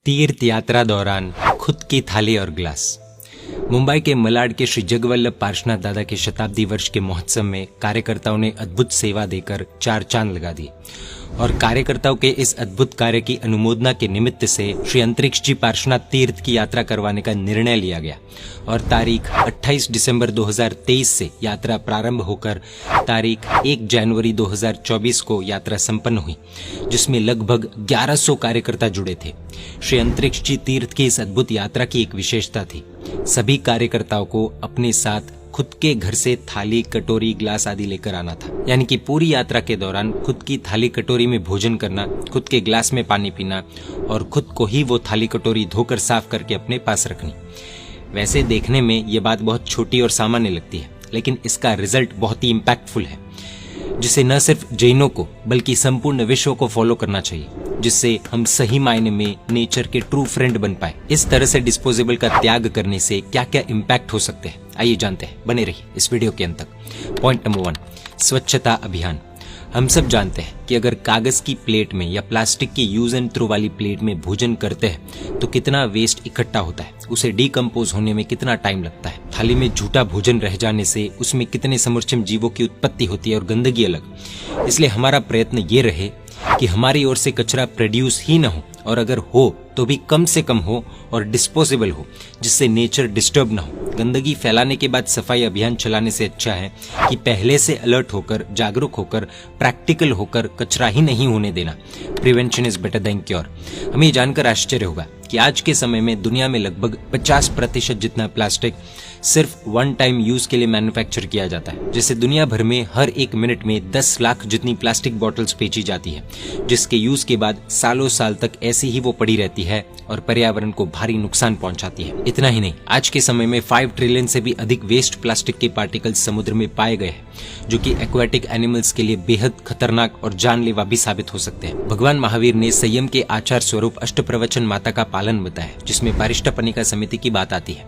तीर्थ यात्रा दौरान खुद की थाली और ग्लास। मुंबई के मलाड के श्री जगवल्लभ पार्श्वनाथ दादा के शताब्दी वर्ष के महोत्सव में कार्यकर्ताओं ने अद्भुत सेवा देकर 4 चांद लगा दिए और कार्यकर्ताओं के इस अद्भुत कार्य की अनुमोदना के निमित्त से श्री अंतरिक्ष जी पार्श्वनाथ तीर्थ की यात्रा करवाने का निर्णय लिया गया और तारीख 28 दिसंबर 2023 से यात्रा प्रारंभ होकर तारीख 1 जनवरी 2024 को यात्रा संपन्न हुई, जिसमें लगभग 1100 कार्यकर्ता जुड़े थे। श्री अंतरिक्ष जी तीर्थ की इस अद्भुत यात्रा की एक विशेषता थी, सभी कार्यकर्ताओं को अपने साथ खुद के घर से थाली, कटोरी, ग्लास आदि लेकर आना था। यानी कि पूरी यात्रा के दौरान खुद की थाली कटोरी में भोजन करना, खुद के ग्लास में पानी पीना और खुद को ही वो थाली कटोरी धोकर साफ करके अपने पास रखनी। वैसे देखने में ये बात बहुत छोटी और सामान्य लगती है, लेकिन इसका रिजल्ट बहुत ही इम्पैक्टफुल है, जिसे न सिर्फ जैनों को बल्कि संपूर्ण विश्व को फॉलो करना चाहिए, जिससे हम सही मायने में नेचर के ट्रू फ्रेंड बन पाए। इस तरह से डिस्पोजेबल का त्याग करने से क्या क्या इम्पैक्ट हो सकते हैं, आइए जानते हैं। बने रहिए इस वीडियो के अंत तक। पॉइंट नंबर 1, स्वच्छता अभियान। हम सब जानते हैं कि अगर कागज की प्लेट में या प्लास्टिक की यूज एंड थ्रो वाली प्लेट में भोजन करते हैं तो कितना वेस्ट इकट्ठा होता है, उसे डीकम्पोज होने में कितना टाइम लगता है। थाली में झूठा भोजन रह जाने से उसमें कितने समूचम जीवों की उत्पत्ति होती है और गंदगी अलग। इसलिए हमारा प्रयत्न ये रहे कि हमारी ओर से कचरा प्रोड्यूस ही न हो, और अगर हो तो भी कम से कम हो और डिस्पोजेबल हो, जिससे नेचर डिस्टर्ब ना हो। गंदगी फैलाने के बाद सफाई अभियान चलाने से अच्छा है कि पहले से अलर्ट होकर, जागरूक होकर, प्रैक्टिकल होकर कचरा ही नहीं होने देना। Prevention is better than cure. हमें जानकर आश्चर्य होगा कि आज के समय में दुनिया में लगभग 50% जितना प्लास्टिक सिर्फ 1 टाइम यूज के लिए मैन्युफैक्चर किया जाता है। जैसे दुनिया भर में हर 1 मिनट में 10 लाख जितनी प्लास्टिक बॉटल्स बेची जाती है, जिसके यूज के बाद सालों साल तक ऐसी ही वो पड़ी रहती है और पर्यावरण को भारी नुकसान पहुंचाती है। इतना ही नहीं, आज के समय में 5 ट्रिलियन से भी अधिक वेस्ट प्लास्टिक के पार्टिकल्स समुद्र में पाए गए हैं, जो कि एक्वाटिक एनिमल्स के लिए बेहद खतरनाक और जानलेवा भी साबित हो सकते हैं। भगवान महावीर ने संयम के आचार स्वरूप अष्टप्रवचन माता का पालन बताया, जिसमें पारिष्टपनिका समिति की बात आती है,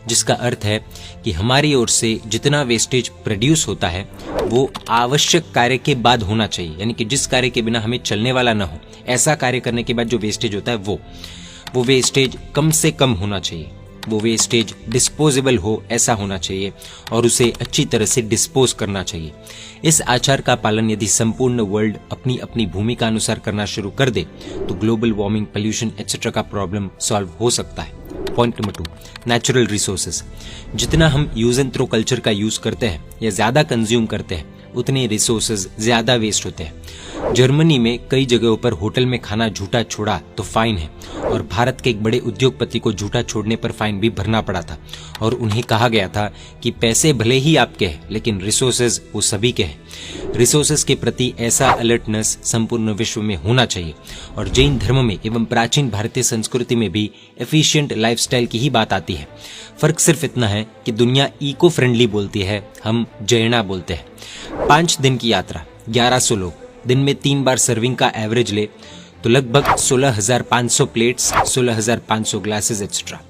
जिसका अर्थ है कि हमारी ओर से जितना वेस्टेज प्रोड्यूस होता है वो आवश्यक कार्य के बाद होना चाहिए। यानी कि जिस कार्य के बिना हमें चलने वाला ना हो, ऐसा कार्य करने के बाद जो वेस्टेज होता है वो वेस्टेज कम से कम होना चाहिए। वो वेस्टेज डिस्पोजेबल हो, ऐसा होना चाहिए और उसे अच्छी तरह से डिस्पोज करना चाहिए। इस आचार का पालन यदि संपूर्ण वर्ल्ड अपनी अपनी भूमिका अनुसार करना शुरू कर दे तो ग्लोबल वार्मिंग, पोल्यूशन एक्सेट्रा का प्रॉब्लम सॉल्व हो सकता है। Point number 2, natural resources. जितना हम यूज एंड थ्रो कल्चर का यूज करते हैं या ज्यादा कंज्यूम करते हैं, उतने रिसोर्सेज ज्यादा वेस्ट होते हैं। जर्मनी में कई जगहों पर होटल में खाना झूठा छोड़ा तो फाइन है, और भारत के एक बड़े उद्योगपति को झूठा छोड़ने पर फाइन भी भरना पड़ा था और उन्हें कहा गया था कि पैसे भले ही आपके हैं, लेकिन रिसोर्सेज वो सभी के हैं। रिसोर्सेज के प्रति ऐसा अलर्टनेस संपूर्ण विश्व में होना चाहिए, और जैन धर्म में एवं प्राचीन भारतीय संस्कृति में भी एफिशिएंट लाइफस्टाइल की ही बात आती है। फर्क सिर्फ इतना है कि दुनिया इको फ्रेंडली बोलती है, हम जैना बोलते हैं। 5 दिन की यात्रा, 1100 लोग, दिन में 3 बार सर्विंग का एवरेज ले तो लगभग 16,500 प्लेट्स, 16,500 ग्लासेस एक्स्ट्रा।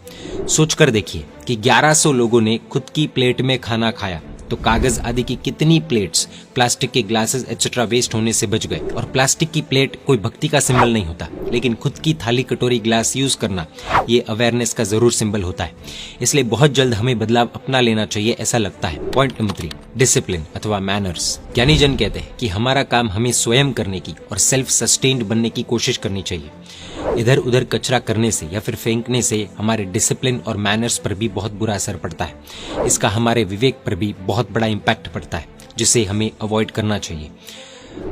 सोचकर देखिए कि 1100 लोगों ने खुद की प्लेट में खाना खाया तो कागज आदि की कितनी प्लेट्स, प्लास्टिक के ग्लासेस एक्सेट्रा वेस्ट होने से बच गए। और प्लास्टिक की प्लेट कोई भक्ति का सिंबल नहीं होता, लेकिन खुद की थाली, कटोरी, ग्लास यूज करना ये अवेयरनेस का जरूर सिंबल होता है। इसलिए बहुत जल्द हमें बदलाव अपना लेना चाहिए, ऐसा लगता है। पॉइंट नंबर 3, डिसिप्लिन अथवा मैनर्स। ज्ञानी जन कहते हैं कि हमारा काम हमें स्वयं करने की और सेल्फ सस्टेन्ड बनने की कोशिश करनी चाहिए। इधर उधर कचरा करने से या फिर फेंकने से हमारे डिसिप्लिन और मैनर्स पर भी बहुत बुरा असर पड़ता है। इसका हमारे विवेक पर भी बहुत बड़ा इम्पैक्ट पड़ता है, जिसे हमें अवॉइड करना चाहिए।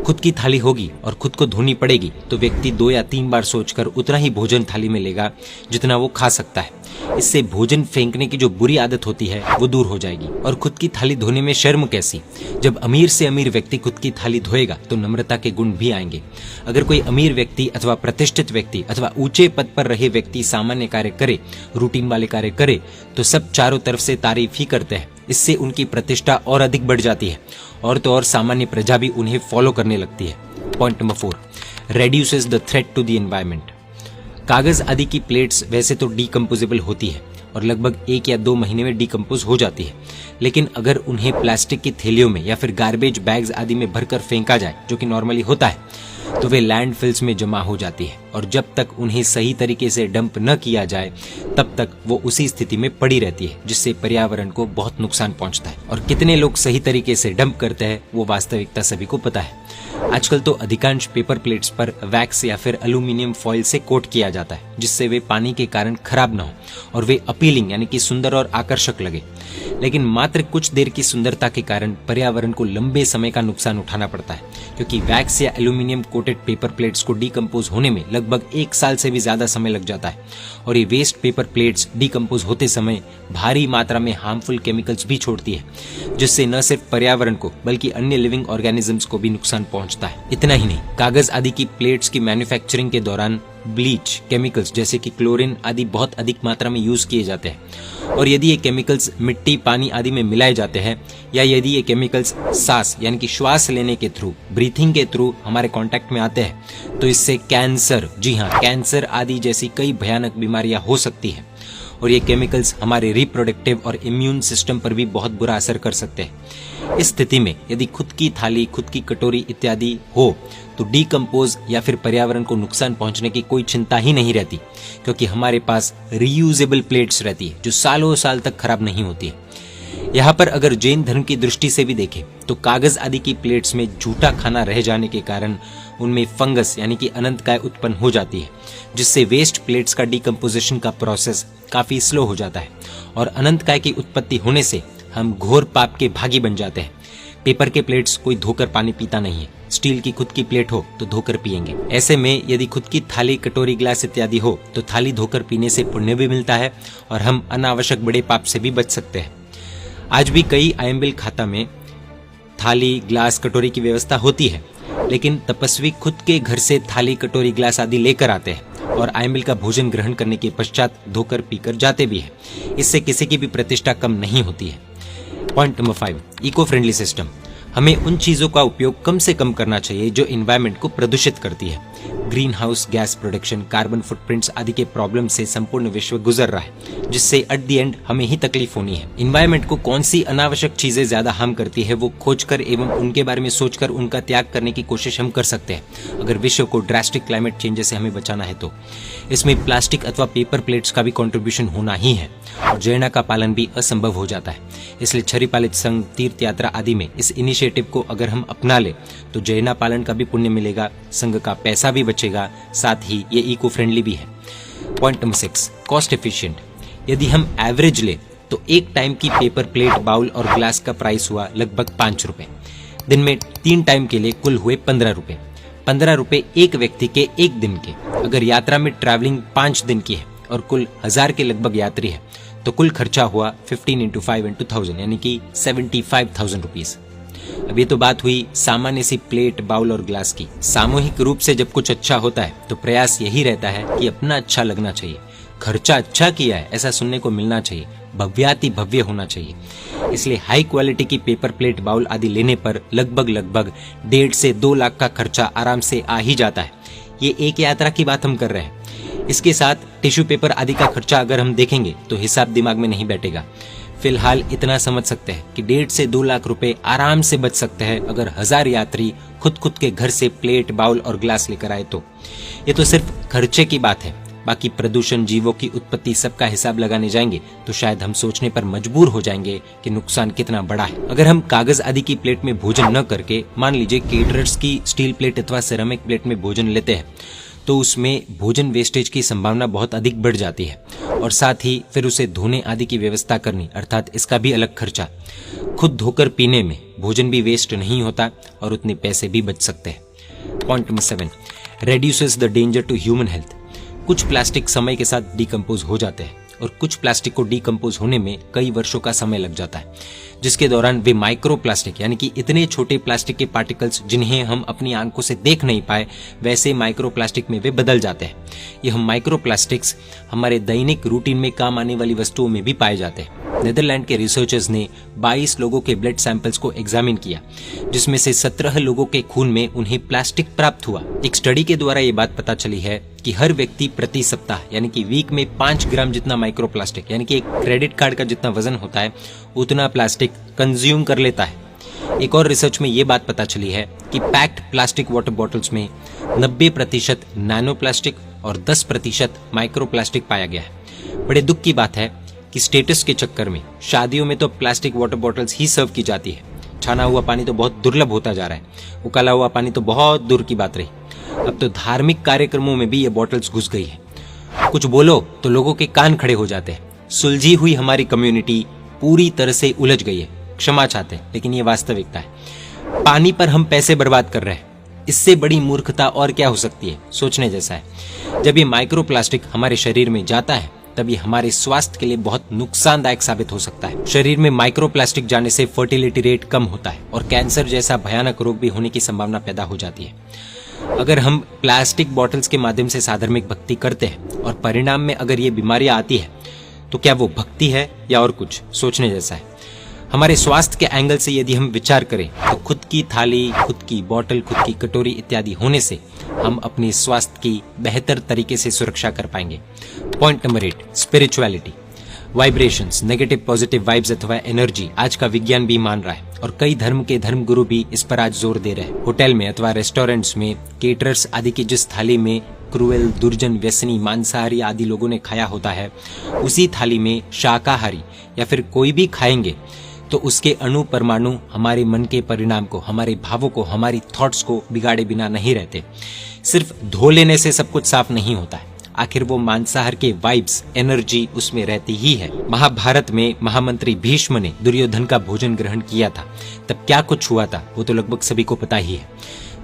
खुद की थाली होगी और खुद को धोनी पड़ेगी तो व्यक्ति 2 या 3 बार सोचकर उतना ही भोजन थाली में लेगा जितना वो खा सकता है। इससे भोजन फेंकने की जो बुरी आदत होती है वो दूर हो जाएगी। और खुद की थाली धोने में शर्म कैसी, जब अमीर से अमीर व्यक्ति खुद की थाली धोएगा तो नम्रता के गुण भी आएंगे। अगर कोई अमीर व्यक्ति अथवा प्रतिष्ठित व्यक्ति अथवा ऊंचे पद पर रहे व्यक्ति सामान्य कार्य करे, रूटीन वाले कार्य करे, तो सब चारों तरफ से तारीफ ही करते हैं। इससे उनकी प्रतिष्ठा और अधिक बढ़ जाती है, और तो और सामान्य प्रजा भी उन्हें फॉलो करने लगती है। Point number 4, reduces the threat to the environment. कागज आदि की प्लेट्स वैसे तो डीकम्पोजेबल होती है और लगभग 1 या 2 महीने में डीकम्पोज हो जाती है, लेकिन अगर उन्हें प्लास्टिक की थैलियों में या फिर गार्बेज बैग्स आदि में भरकर फेंका जाए, जो कि नॉर्मली होता है, तो वे लैंडफिल्स में जमा हो जाती है और जब तक उन्हें सही तरीके से डंप न किया जाए तब तक वो उसी स्थिति में पड़ी रहती है, जिससे पर्यावरण को बहुत नुकसान पहुंचता है। और कितने लोग सही तरीके से डंप करते हैं वो वास्तविकता सभी को पता है। आजकल तो अधिकांश पेपर प्लेट्स पर वैक्स या फिर एल्यूमिनियम फॉइल से कोट किया जाता है, जिससे वे पानी के कारण खराब न हो और वे अपीलिंग यानी कि सुंदर और आकर्षक लगे। लेकिन मात्र कुछ देर की सुंदरता के कारण पर्यावरण को लंबे समय का नुकसान उठाना पड़ता है, क्योंकि वैक्स या एल्यूमिनियम कोटेड पेपर प्लेट्स को डिकम्पोज होने में लगभग 1 साल से भी ज्यादा समय लग जाता है। और ये वेस्ट पेपर प्लेट्स डिकम्पोज होते समय भारी मात्रा में हार्मफुल केमिकल्स भी छोड़ती है, जिससे न सिर्फ पर्यावरण को बल्कि अन्य लिविंग ऑर्गेनिजम्स को भी नुकसान पहुंचता है। इतना ही नहीं, कागज आदि की प्लेट्स की मैन्युफैक्चरिंग के दौरान ब्लीच केमिकल्स जैसे कि क्लोरीन आदि बहुत अधिक मात्रा में यूज किए जाते हैं। और यदि ये केमिकल्स मिट्टी, पानी आदि में मिलाए जाते हैं या यदि ये केमिकल्स सांस यानी कि श्वास लेने के थ्रू, ब्रीथिंग के थ्रू हमारे कांटेक्ट में आते हैं तो इससे कैंसर, जी हाँ कैंसर आदि जैसी कई भयानक बीमारियां हो सकती हैं। और ये केमिकल्स हमारे रिप्रोडक्टिव और इम्यून सिस्टम पर भी बहुत बुरा असर कर सकते हैं। इस स्थिति में यदि खुद की थाली, खुद की कटोरी इत्यादि हो तो डिकम्पोज या फिर पर्यावरण को नुकसान पहुंचने की कोई चिंता ही नहीं रहती, क्योंकि हमारे पास रीयूजेबल प्लेट्स रहती है जो सालों साल तक खराब नहीं होती है। यहाँ पर अगर जैन धर्म की दृष्टि से भी देखें तो कागज आदि की प्लेट्स में जूठा खाना रह जाने के कारण उनमें फंगस यानी कि अनंतकाय उत्पन्न हो जाती है, जिससे वेस्ट प्लेट्स का डिकम्पोजिशन का प्रोसेस काफी स्लो हो जाता है और अनंतकाय की उत्पत्ति होने से हम घोर पाप के भागी बन जाते हैं। पेपर के प्लेट्स कोई धोकर पानी पीता नहीं है, स्टील की खुद की प्लेट हो तो धोकर पिएंगे। ऐसे में यदि खुद की थाली, कटोरी, ग्लास इत्यादि हो तो थाली धोकर पीने से पुण्य भी मिलता है और हम अनावश्यक बड़े पाप से भी बच सकते हैं। आज भी कई आयम्बिल खाता में थाली, ग्लास, कटोरी की व्यवस्था होती है, लेकिन तपस्वी खुद के घर से थाली, कटोरी, ग्लास आदि लेकर आते हैं और आयम्बिल का भोजन ग्रहण करने के पश्चात धोकर पीकर जाते भी हैं। इससे किसी की भी प्रतिष्ठा कम नहीं होती है। Point number 5, eco friendly system. हमें उन चीजों का उपयोग कम से कम करना चाहिए जो एनवायरनमेंट को प्रदूषित करती है। Green house gas production, carbon footprints आदि के प्रॉब्लम से संपूर्ण विश्व गुजर रहा है, जिससे एट द एंड हमें ही तकलीफ होनी है। एनवायरनमेंट को कौन सी अनावश्यक चीजें ज्यादा हार्म करती है वो खोजकर एवं उनके बारे में सोचकर उनका त्याग करने की कोशिश हम कर सकते हैं, अगर विश्व को ड्रास्टिक क्लाइमेट चेंज से हमें बचाना है तो। इसमें प्लास्टिक अथवा पेपर प्लेट्स का भी कंट्रीब्यूशन होना ही है और जैना का पालन भी असंभव हो जाता है। इसलिए छरीपालित संघ, तीर्थ यात्रा आदि में इस इनिशिएटिव को अगर हम अपना ले तो जैना पालन का भी पुण्य मिलेगा, संघ का पैसा भी बचेगा, साथ ही ये इको फ्रेंडली भी है। Point number 6, cost efficient. यदि हम एवरेज ले तो एक टाइम की पेपर प्लेट, बाउल और ग्लास का प्राइस हुआ लगभग 5 रुपए। दिन में 3 टाइम के लिए कुल हुए 15 रुपए। 15 रुपए एक व्यक्ति के एक दिन के। अगर यात्रा में ट्रैवलिंग 5 दिन की है और कुल 1000 के लगभग यात्री है तो कुल खर्चा हुआ 15 × 5 × 1000 यानी कि 75,000 रुपीज। अब ये तो बात हुई सामान्य सी प्लेट, बाउल और ग्लास की। सामूहिक रूप से जब कुछ अच्छा होता है तो प्रयास यही रहता है कि अपना अच्छा लगना चाहिए, खर्चा अच्छा किया है ऐसा सुनने को मिलना चाहिए, भव्याति भव्य होना चाहिए। इसलिए हाई क्वालिटी की पेपर प्लेट, बाउल आदि लेने पर लगभग 1.5 से 2 लाख का खर्चा आराम से आ ही जाता है। ये एक यात्रा की बात हम कर रहे हैं। इसके साथ टिश्यू पेपर आदि का खर्चा अगर हम देखेंगे तो हिसाब दिमाग में नहीं बैठेगा। फिलहाल इतना समझ सकते हैं कि 1.5 से 2 लाख रुपए आराम से बच सकते हैं अगर 1000 यात्री खुद के घर से प्लेट, बाउल और ग्लास लेकर आए तो। ये तो सिर्फ खर्चे की बात है, बाकी प्रदूषण, जीवों की उत्पत्ति सबका हिसाब लगाने जाएंगे तो शायद हम सोचने पर मजबूर हो जाएंगे कि नुकसान कितना बड़ा है। अगर हम कागज आदि की प्लेट में भोजन न करके मान लीजिए केटरर्स की स्टील प्लेट अथवा सिरेमिक प्लेट में भोजन लेते हैं तो उसमें भोजन वेस्टेज की संभावना बहुत अधिक बढ़ जाती है और साथ ही फिर उसे धोने आदि की व्यवस्था करनी, अर्थात इसका भी अलग खर्चा। खुद धोकर पीने में भोजन भी वेस्ट नहीं होता और उतने पैसे भी बच सकते हैं। Point number 7, reduces the danger to human health. कुछ प्लास्टिक समय के साथ डिकम्पोज हो जाते हैं और कुछ प्लास्टिक को डिकम्पोज होने में कई वर्षों का समय लग जाता है, जिसके दौरान वे माइक्रो प्लास्टिक यानी कि इतने छोटे प्लास्टिक के पार्टिकल्स जिन्हें हम अपनी आंखों से देख नहीं पाए वैसे माइक्रो प्लास्टिक में वे बदल जाते हैं। ये हम माइक्रो प्लास्टिक्स हमारे दैनिक रूटीन में काम आने वाली वस्तुओं में भी पाए जाते हैं। नीदरलैंड के रिसर्चर्स ने 22 लोगों के ब्लड सैंपल्स को एग्जामिन किया, जिसमें से 17 लोगों के खून में उन्हें प्लास्टिक प्राप्त हुआ। एक स्टडी के द्वारा ये बात पता चली है कि हर व्यक्ति प्रति सप्ताह यानी कि वीक में 5 ग्राम जितना माइक्रो प्लास्टिक यानी कि एक क्रेडिट कार्ड का जितना वजन होता है उतना प्लास्टिक कंज्यूम कर लेता है। एक और रिसर्च में ये बात पता चली है कि पैक्ड प्लास्टिक वाटर बॉटल्स में 90% नैनो प्लास्टिक और 10% माइक्रो प्लास्टिक पाया गया है। बड़े दुख की बात है कि स्टेटस के चक्कर में शादियों में तो प्लास्टिक वाटर बॉटल्स ही सर्व की जाती है। छाना हुआ पानी तो बहुत दुर्लभ होता जा रहा है, उकाला हुआ पानी तो बहुत दूर की बात रही। अब तो धार्मिक कार्यक्रमों में भी ये बॉटल्स घुस गई है। कुछ बोलो तो लोगों के कान खड़े हो जाते हैं। सुलझी हुई हमारी कम्युनिटी पूरी तरह से उलझ गई है। क्षमा चाहते हैं, लेकिन ये वास्तविकता है। पानी पर हम पैसे बर्बाद कर रहे हैं, इससे बड़ी मूर्खता और क्या हो सकती है? सोचने जैसा है। जब ये माइक्रो प्लास्टिक हमारे शरीर में जाता है तब ये हमारे स्वास्थ्य के लिए बहुत नुकसानदायक साबित हो सकता है। शरीर में माइक्रो प्लास्टिक जाने से फर्टिलिटी रेट कम होता है और कैंसर जैसा भयानक रोग भी होने की संभावना पैदा हो जाती है। अगर हम प्लास्टिक बॉटल्स के माध्यम से साधर्मिक भक्ति करते हैं और परिणाम में अगर ये बीमारियां आती है तो क्या वो भक्ति है या और कुछ? सोचने जैसा है। हमारे स्वास्थ्य के एंगल से यदि हम विचार करें तो खुद की थाली, खुद की बोतल, खुद की कटोरी इत्यादि होने से हम अपने स्वास्थ्य की बेहतर तरीके से सुरक्षा कर पाएंगे। Point number 8, spirituality. Vibrations, negative positive vibes अथवा एनर्जी आज का विज्ञान भी मान रहा है और कई धर्म के धर्म गुरु भी इस पर आज जोर दे रहे हैं। होटल में अथवा रेस्टोरेंट्स में केटरर्स आदि की जिस थाली में क्रूएल, दुर्जन, व्यसनी, मांसाहारी आदि लोगों ने खाया होता है, उसी थाली में शाकाहारी या फिर कोई भी खाएंगे तो उसके अणु परमाणु हमारे मन के परिणाम को, हमारे भावों को, हमारी थॉट्स को बिगाड़े बिना नहीं रहते। सिर्फ धो लेने से सब कुछ साफ नहीं होता है। आखिर वो मांसाहार के वाइब्स, एनर्जी उसमें रहती ही है। महाभारत में महामंत्री भीष्म ने दुर्योधन का भोजन ग्रहण किया था, तब क्या कुछ हुआ था वो तो लगभग सभी को पता ही है।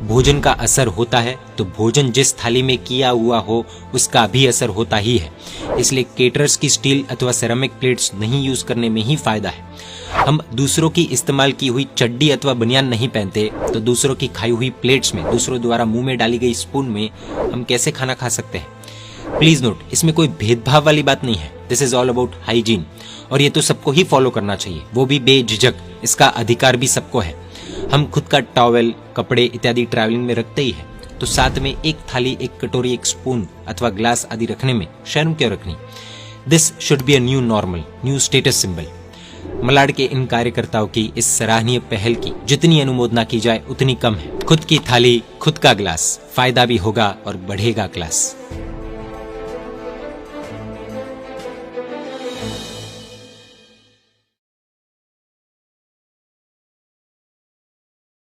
भोजन का असर होता है तो भोजन जिस थाली में किया हुआ हो उसका भी असर होता ही है। इसलिए केटरर्स की स्टील अथवा सेरामिक प्लेट्स नहीं यूज करने में ही फायदा है। हम दूसरों की इस्तेमाल की हुई चड्डी अथवा बनियान नहीं पहनते तो दूसरों की खाई हुई प्लेट्स में, दूसरों द्वारा मुंह में डाली गई स्पून में हम कैसे खाना खा सकते हैं? प्लीज नोट, इसमें कोई भेदभाव वाली बात नहीं है। This is all about hygiene और ये तो सबको ही फॉलो करना चाहिए, वो भी बेझिझक। इसका अधिकार भी सबको है। हम खुद का टॉवेल, कपड़े इत्यादि ट्रैवलिंग में रखते ही है, तो साथ में एक थाली, एक कटोरी, एक स्पून अथवा ग्लास आदि रखने में शर्म क्यों रखनी? This should be a new normal, new status symbol. Malad के इन कार्यकर्ताओं की इस सराहनीय पहल की जितनी अनुमोदना की जाए उतनी कम है। खुद की थाली, खुद का ग्लास, फायदा भी होगा और बढ़ेगा क्लास।